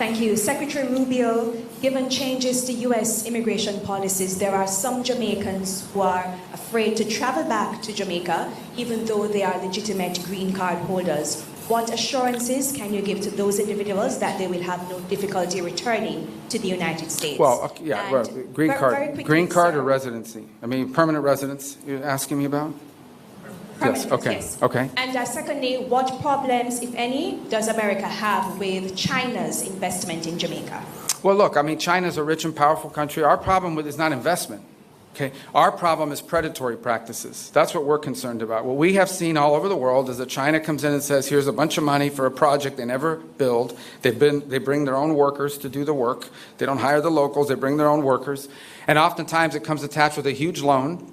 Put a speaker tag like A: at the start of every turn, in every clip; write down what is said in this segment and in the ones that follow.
A: Thank you. Secretary Rubio, given changes to U.S. immigration policies, there are some Jamaicans who are afraid to travel back to Jamaica, even though they are legitimate green card holders. What assurances can you give to those individuals that they will have no difficulty returning to the United States?
B: Well, yeah, well, green card
A: sir.
B: or residency? I mean, permanent residence you're asking me about? Yes, okay,
A: yes.
B: okay.
A: And secondly, what problems, if any, does America have with China's investment in Jamaica?
B: Well, look, I mean, China's a rich and powerful country. Our problem with is not investment. Okay, our problem is predatory practices. That's what we're concerned about. What we have seen all over the world is that China comes in and says, here's a bunch of money for a project they never build. They bring their own workers to do the work. They don't hire the locals. They bring their own workers. And oftentimes it comes attached with a huge loan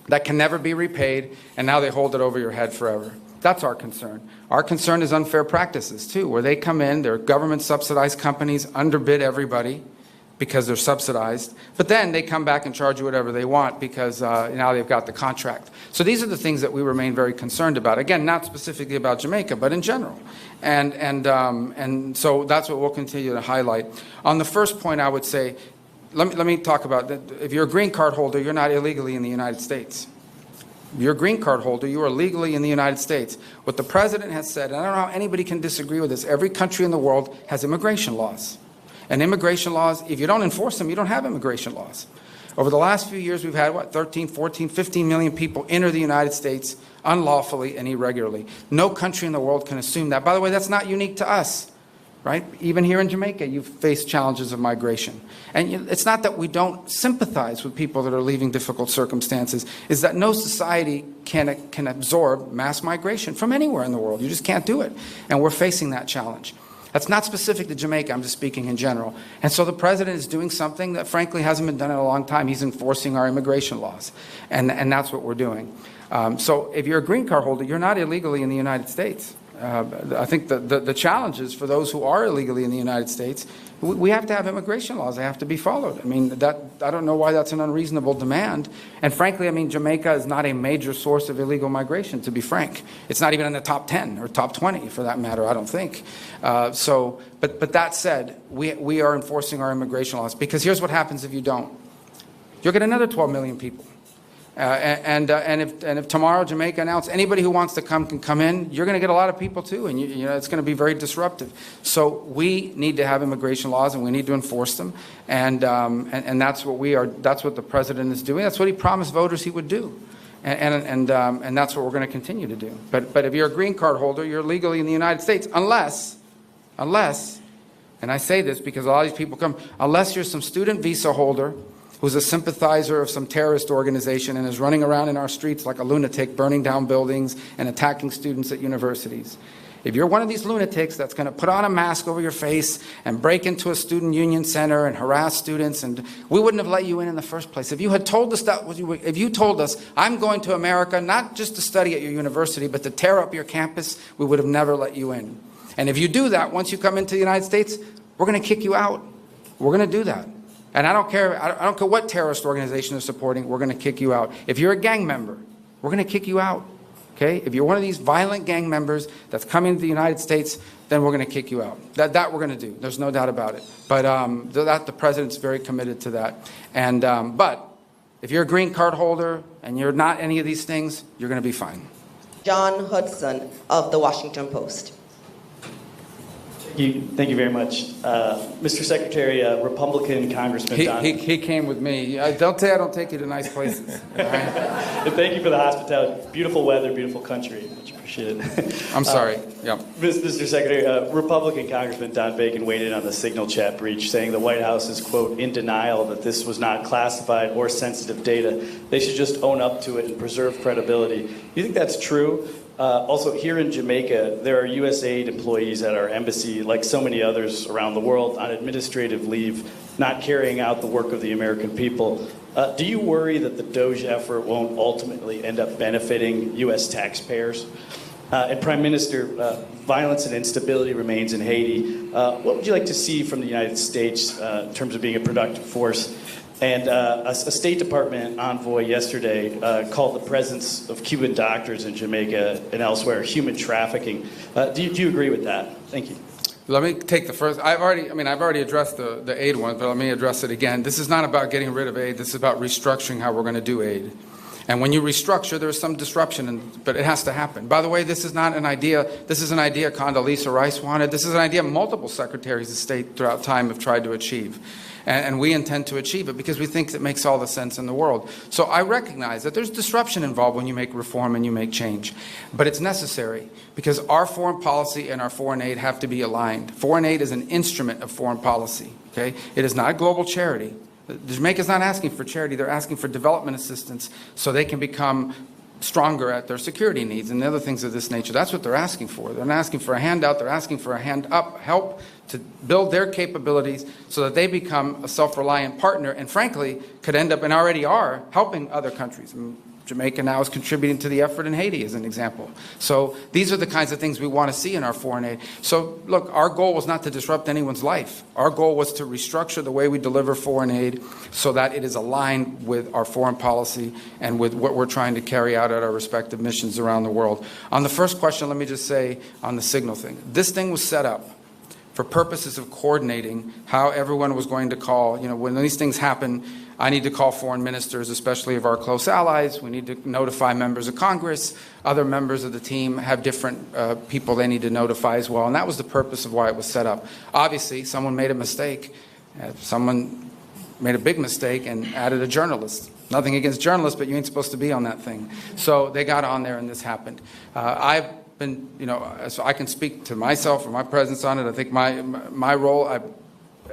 B: that can never be repaid, and now they hold it over your head forever. That's our concern. Our concern is unfair practices, too, where they come in, they're government-subsidized companies, underbid everybody, because they're subsidized, but then they come back and charge you whatever they want because now they've got the contract. So these are the things that we remain very concerned about. Again, not specifically about Jamaica, but in general. And so that's what we'll continue to highlight. On the first point, I would say, let me talk about that. If you're a green card holder, you're not illegally in the United States. If you're a green card holder, you are legally in the United States. What the president has said, and I don't know how anybody can disagree with this, every country in the world has immigration laws. And immigration laws, if you don't enforce them, you don't have immigration laws. Over the last few years, we've had, 13, 14, 15 million people enter the United States unlawfully and irregularly. No country in the world can assume that. By the way, that's not unique to us, right? Even here in Jamaica, you've faced challenges of migration. And it's not that we don't sympathize with people that are leaving difficult circumstances. It's that no society can absorb mass migration from anywhere in the world. You just can't do it. And we're facing that challenge. That's not specific to Jamaica, I'm just speaking in general. And so the president is doing something that frankly hasn't been done in a long time. He's enforcing our immigration laws. And that's what we're doing. So if you're a green card holder, you're not illegally in the United States. I think the challenge is for those who are illegally in the United States, we have to have immigration laws. They have to be followed. I mean, I don't know why that's an unreasonable demand. And frankly, I mean, Jamaica is not a major source of illegal migration, to be frank. It's not even in the top 10 or top 20, for that matter, I don't think. But that said, we are enforcing our immigration laws, because here's what happens if you don't. You'll get another 12 million people. And if tomorrow Jamaica announced anybody who wants to come can come in, you're going to get a lot of people too, and you know it's going to be very disruptive. So we need to have immigration laws, and we need to enforce them, and that's what we are. That's what the president is doing. That's what he promised voters he would do, and that's what we're going to continue to do. But if you're a green card holder, you're legally in the United States, unless, and I say this because a lot of these people come, unless you're some student visa holder who's a sympathizer of some terrorist organization and is running around in our streets like a lunatic, burning down buildings and attacking students at universities. If you're one of these lunatics that's going to put on a mask over your face and break into a student union center and harass students, and we wouldn't have let you in the first place. If you had told us if you told us, I'm going to America not just to study at your university, but to tear up your campus, we would have never let you in. And if you do that, once you come into the United States, we're going to kick you out. We're going to do that. And I don't care what terrorist organization they're supporting, we're going to kick you out. If you're a gang member, we're going to kick you out. Okay? If you're one of these violent gang members that's coming to the United States, then we're going to kick you out. That we're going to do. There's no doubt about it. But the president's very committed to that. And but if you're a green card holder and you're not any of these things, you're going to be fine.
C: John Hudson of the Washington Post.
D: Thank you very much. Mr. Secretary, Republican Congressman Don...
B: He came with me. Don't say I don't take you to nice places.
D: And thank you for the hospitality. Beautiful weather, beautiful country. Much appreciated.
B: I'm sorry. Yeah.
D: Mr. Secretary, Republican Congressman Don Bacon weighed in on the Signal chat breach, saying the White House is, quote, in denial that this was not classified or sensitive data. They should just own up to it and preserve credibility. Do you think that's true? Also, here in Jamaica, there are USAID employees at our embassy, like so many others around the world, on administrative leave, not carrying out the work of the American people. Do you worry that the DOGE effort won't ultimately end up benefiting U.S. taxpayers? And Prime Minister, violence and instability remains in Haiti. What would you like to see from the United States in terms of being a productive force? And a State Department envoy yesterday called the presence of Cuban doctors in Jamaica and elsewhere human trafficking. Do you agree with that? Thank you.
B: Let me take the first. I've already addressed the aid one, but let me address it again. This is not about getting rid of aid. This is about restructuring how we're going to do aid. And when you restructure, there's some disruption, but it has to happen. By the way, this is not an idea. This is an idea Condoleezza Rice wanted. This is an idea multiple secretaries of state throughout time have tried to achieve. And we intend to achieve it because we think it makes all the sense in the world. So I recognize that there's disruption involved when you make reform and you make change. But it's necessary because our foreign policy and our foreign aid have to be aligned. Foreign aid is an instrument of foreign policy. Okay? It is not global charity. Jamaica's not asking for charity. They're asking for development assistance so they can become stronger at their security needs and the other things of this nature. That's what they're asking for. They're not asking for a handout. They're asking for a hand up, help to build their capabilities so that they become a self-reliant partner and, frankly, could end up and already are helping other countries. Jamaica now is contributing to the effort in Haiti, as an example. So these are the kinds of things we want to see in our foreign aid. So, look, our goal was not to disrupt anyone's life. Our goal was to restructure the way we deliver foreign aid so that it is aligned with our foreign policy and with what we're trying to carry out at our respective missions around the world. On the first question, let me just say on the signal thing. This thing was set up for purposes of coordinating how everyone was going to call. You know, when these things happen, I need to call foreign ministers, especially of our close allies. We need to notify members of Congress. Other members of the team have different people they need to notify as well. And that was the purpose of why it was set up. Obviously, someone made a mistake. Someone made a big mistake and added a journalist. Nothing against journalists, but you ain't supposed to be on that thing. So they got on there and this happened. I've been, you know, so I can speak to myself or my presence on it. I think my role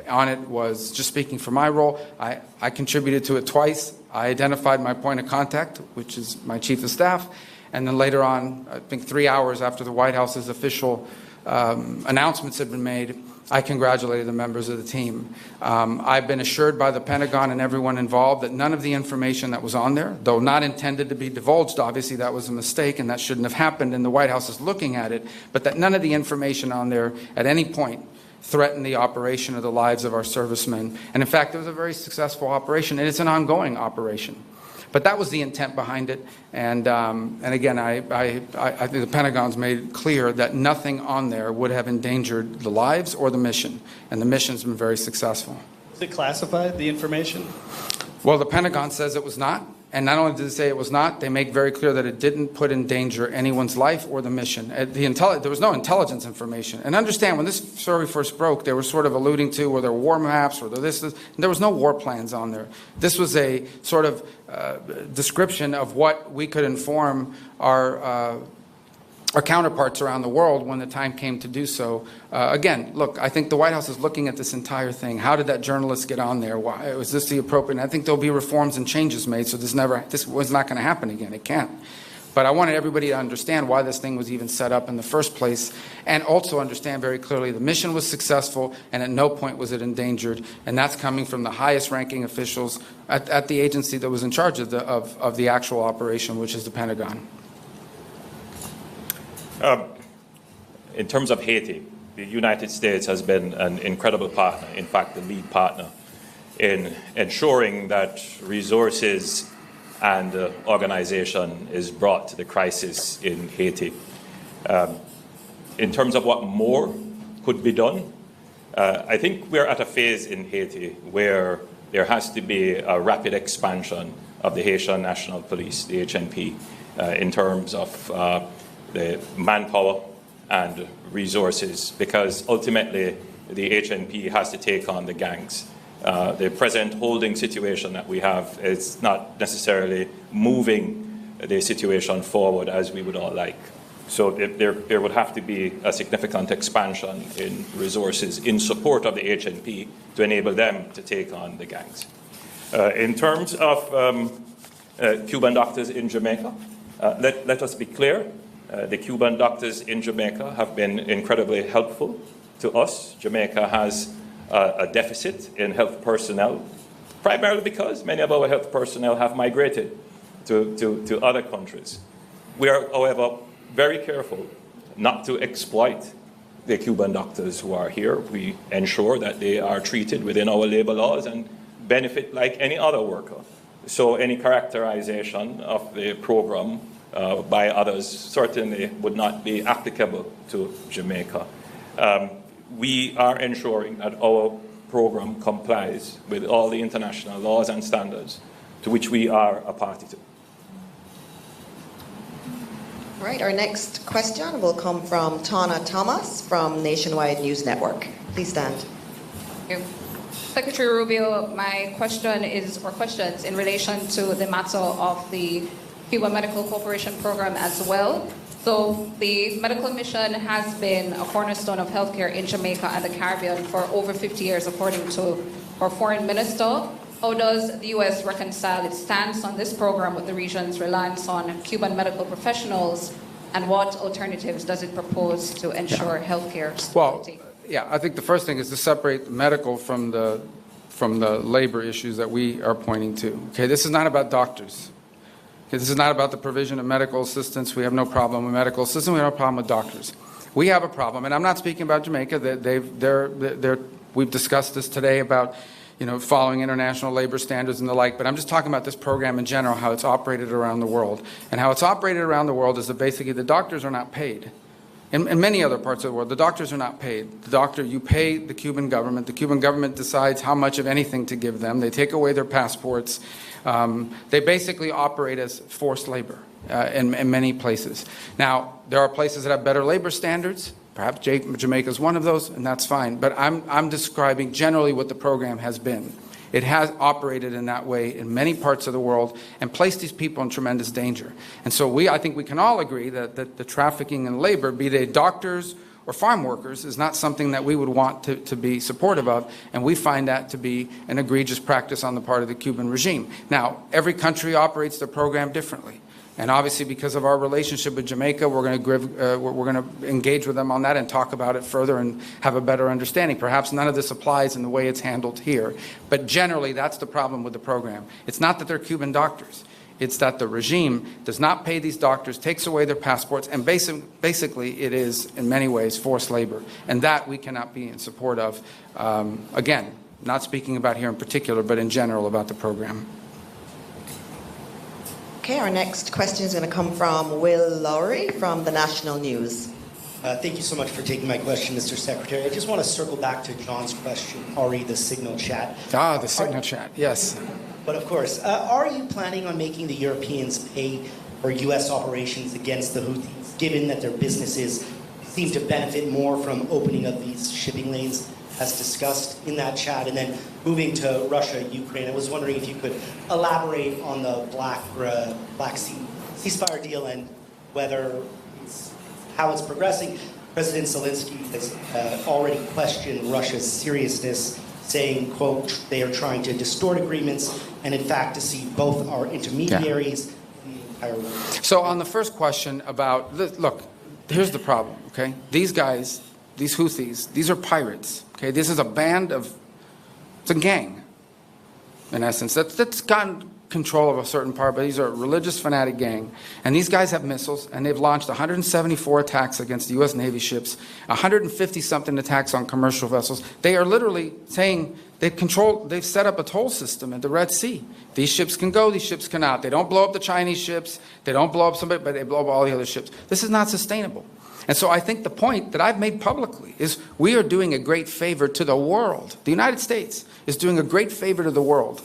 B: on it was just speaking for my role. I contributed to it twice. I identified my point of contact, which is my chief of staff. And then later on, I think 3 hours after the White House's official announcements had been made, I congratulated the members of the team. I've been assured by the Pentagon and everyone involved that none of the information that was on there, though not intended to be divulged, obviously that was a mistake and that shouldn't have happened, and the White House is looking at it, but that none of the information on there at any point threaten the operation or the lives of our servicemen. And in fact, it was a very successful operation, and it's an ongoing operation. But that was the intent behind it. And again, I think the Pentagon's made clear that nothing on there would have endangered the lives or the mission. And the mission's been very successful.
D: Is it classified, the information?
B: Well, the Pentagon says it was not. And not only did they say it was not, they make very clear that it didn't put in danger anyone's life or the mission. There was no intelligence information. And understand, when this story first broke, they were sort of alluding to were there war maps, or there was no war plans on there. This was a sort of description of what we could inform our counterparts around the world when the time came to do so. Again, look, I think the White House is looking at this entire thing. How did that journalist get on there? Why was this the appropriate? And I think there'll be reforms and changes made, so this was not going to happen again. It can't. But I wanted everybody to understand why this thing was even set up in the first place, and also understand very clearly the mission was successful, and at no point was it endangered. And that's coming from the highest-ranking officials at the agency that was in charge of the actual operation, which is the Pentagon.
E: In terms of Haiti, the United States has been an incredible partner, in fact, the lead partner, in ensuring that resources and organization is brought to the crisis in Haiti. In terms of what more could be done, I think we're at a phase in Haiti where there has to be a rapid expansion of the Haitian National Police, the HNP, in terms of the manpower and resources, because ultimately the HNP has to take on the gangs. The present holding situation that we have is not necessarily moving the situation forward as we would all like. So there would have to be a significant expansion in resources in support of the HNP to enable them to take on the gangs. In terms of Cuban doctors in Jamaica, let us be clear. The Cuban doctors in Jamaica have been incredibly helpful to us. Jamaica has a deficit in health personnel, primarily because many of our health personnel have migrated to other countries. We are, however, very careful not to exploit the Cuban doctors who are here. We ensure that they are treated within our labor laws and benefit like any other worker. So any characterization of the program by others certainly would not be applicable to Jamaica. we are ensuring that our program complies with all the international laws and standards to which we are a party to.
C: All right, our next question will come from Tana Thomas from Nationwide News Network. Please stand.
F: Thank you. Secretary Rubio, my question is, or questions, in relation to the matter of the Cuban Medical Corporation program as well. So the medical mission has been a cornerstone of healthcare in Jamaica and the Caribbean for over 50 years, according to our foreign minister. How does the U.S. reconcile its stance on this program with the region's reliance on Cuban medical professionals, and what alternatives does it propose to ensure healthcare stability?
B: Well, yeah, I think the first thing is to separate medical from the labor issues that we are pointing to. Okay, this is not about doctors. Okay, this is not about the provision of medical assistance. We have no problem with medical assistance. We have no problem with doctors. We have a problem, and I'm not speaking about Jamaica. We've discussed this today about, following international labor standards and the like, but I'm just talking about this program in general, how it's operated around the world. And how it's operated around the world is that basically the doctors are not paid. In many other parts of the world, the doctors are not paid. You pay the Cuban government. The Cuban government decides how much of anything to give them. They take away their passports. They basically operate as forced labor in many places. Now, there are places that have better labor standards. Perhaps Jamaica is one of those, and that's fine. But I'm describing generally what the program has been. It has operated in that way in many parts of the world and placed these people in tremendous danger. And so I think we can all agree that the trafficking in labor, be they doctors or farm workers, is not something that we would want to be supportive of, and we find that to be an egregious practice on the part of the Cuban regime. Now, every country operates their program differently. And obviously, because of our relationship with Jamaica, we're going to engage with them on that and talk about it further and have a better understanding. Perhaps none of this applies in the way it's handled here. But generally, that's the problem with the program. It's not that they're Cuban doctors. It's that the regime does not pay these doctors, takes away their passports, and basically it is, in many ways, forced labor. And that we cannot be in support of. Again, not speaking about here in particular, but in general about the program.
C: Okay, our next question is going to come from Will Lowry from the National News.
G: Thank you so much for taking my question, Mr. Secretary. I just want to circle back to John's question, the signal chat.
B: The signal chat, yes.
G: But of course, are you planning on making the Europeans pay for U.S. operations against the Houthis, given that their businesses seem to benefit more from opening up these shipping lanes, as discussed in that chat? And then moving to Russia, Ukraine, I was wondering if you could elaborate on the Black Sea ceasefire deal and how it's progressing. President Zelensky has already questioned Russia's seriousness, saying, quote, they are trying to distort agreements and, in fact, to see both our intermediaries in the entire world.
B: So on the first question about, look, here's the problem, okay? These guys, these Houthis, these are pirates, okay? This is a band of, it's a gang, in essence. That's gotten control of a certain part, but these are a religious fanatic gang. And these guys have missiles, and they've launched 174 attacks against U.S. Navy ships, 150-something attacks on commercial vessels. They are literally saying they've set up a toll system at the Red Sea. These ships can go, these ships cannot. They don't blow up the Chinese ships, they don't blow up somebody, but they blow up all the other ships. This is not sustainable. And so I think the point that I've made publicly is we are doing a great favor to the world. The United States is doing a great favor to the world,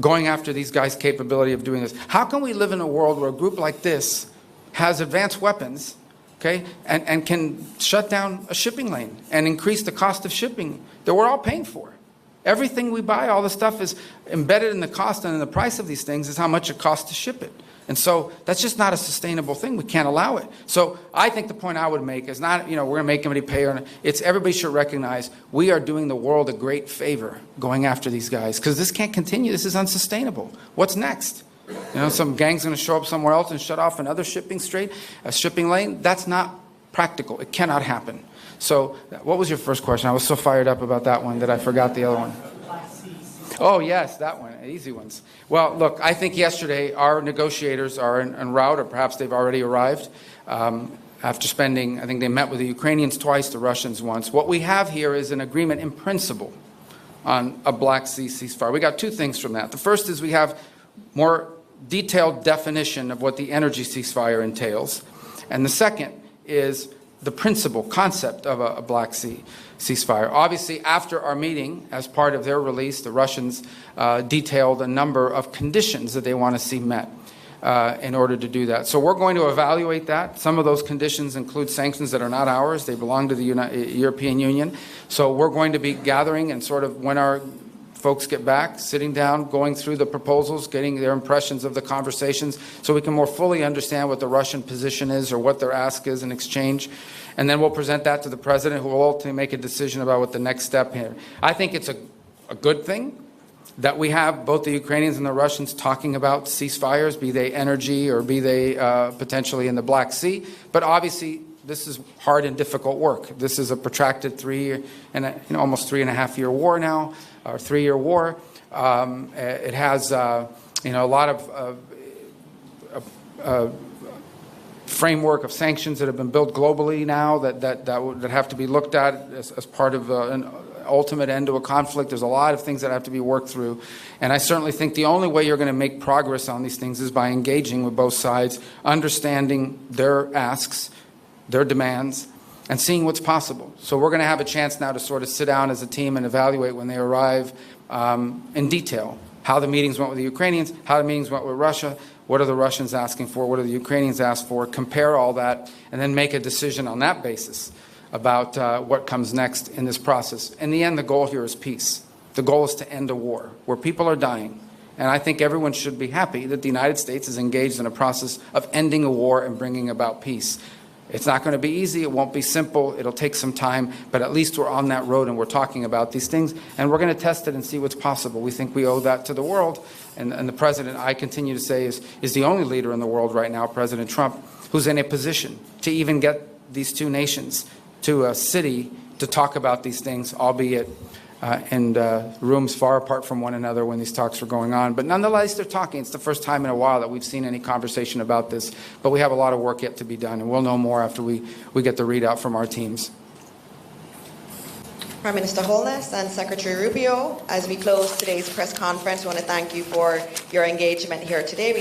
B: going after these guys' capability of doing this. How can we live in a world where a group like this has advanced weapons, okay, and can shut down a shipping lane and increase the cost of shipping that we're all paying for? Everything we buy, all the stuff is embedded in the cost and in the price of these things is how much it costs to ship it. And so that's just not a sustainable thing. We can't allow it. So I think the point I would make is not, we're going to make everybody pay. It's everybody should recognize we are doing the world a great favor going after these guys, because this can't continue. This is unsustainable. What's next? Some gang's going to show up somewhere else and shut off another shipping lane. That's not practical. It cannot happen. So what was your first question? I was so fired up about that one that I forgot the other one. Oh, yes, that one. Easy ones. Well, look, I think yesterday our negotiators are en route, or perhaps they've already arrived, after spending, I think they met with the Ukrainians twice, the Russians once. What we have here is an agreement in principle on a Black Sea ceasefire. We got two things from that. The first is we have more detailed definition of what the energy ceasefire entails. And the second is the principle concept of a Black Sea ceasefire. Obviously, after our meeting, as part of their release, the Russians detailed a number of conditions that they want to see met in order to do that. So we're going to evaluate that. Some of those conditions include sanctions that are not ours. They belong to the European Union. So we're going to be gathering and sort of, when our folks get back, sitting down, going through the proposals, getting their impressions of the conversations so we can more fully understand what the Russian position is or what their ask is in exchange. And then we'll present that to the president, who will ultimately make a decision about what the next step here. I think it's a good thing that we have both the Ukrainians and the Russians talking about ceasefires, be they energy or be they potentially in the Black Sea. But obviously, this is hard and difficult work. This is a protracted almost 3.5-year war now, or 3-year war. It has a lot of framework of sanctions that have been built globally now that have to be looked at as part of an ultimate end to a conflict. There's a lot of things that have to be worked through. And I certainly think the only way you're going to make progress on these things is by engaging with both sides, understanding their asks, their demands, and seeing what's possible. So we're going to have a chance now to sort of sit down as a team and evaluate when they arrive in detail how the meetings went with the Ukrainians, how the meetings went with Russia, what are the Russians asking for, what are the Ukrainians asked for, compare all that, and then make a decision on that basis about what comes next in this process. In the end, the goal here is peace. The goal is to end a war where people are dying. And I think everyone should be happy that the United States is engaged in a process of ending a war and bringing about peace. It's not going to be easy. It won't be simple. It'll take some time. But at least we're on that road and we're talking about these things. And we're going to test it and see what's possible. We think we owe that to the world. And the president, I continue to say, is the only leader in the world right now, President Trump, who's in a position to even get these two nations to a city to talk about these things, albeit in rooms far apart from one another when these talks were going on. But nonetheless, they're talking. It's the first time in a while that we've seen any conversation about this. But we have a lot of work yet to be done, and we'll know more after we get the readout from our teams.
C: Prime Minister Holness and Secretary Rubio, as we close today's press conference, we want to thank you for your engagement here today.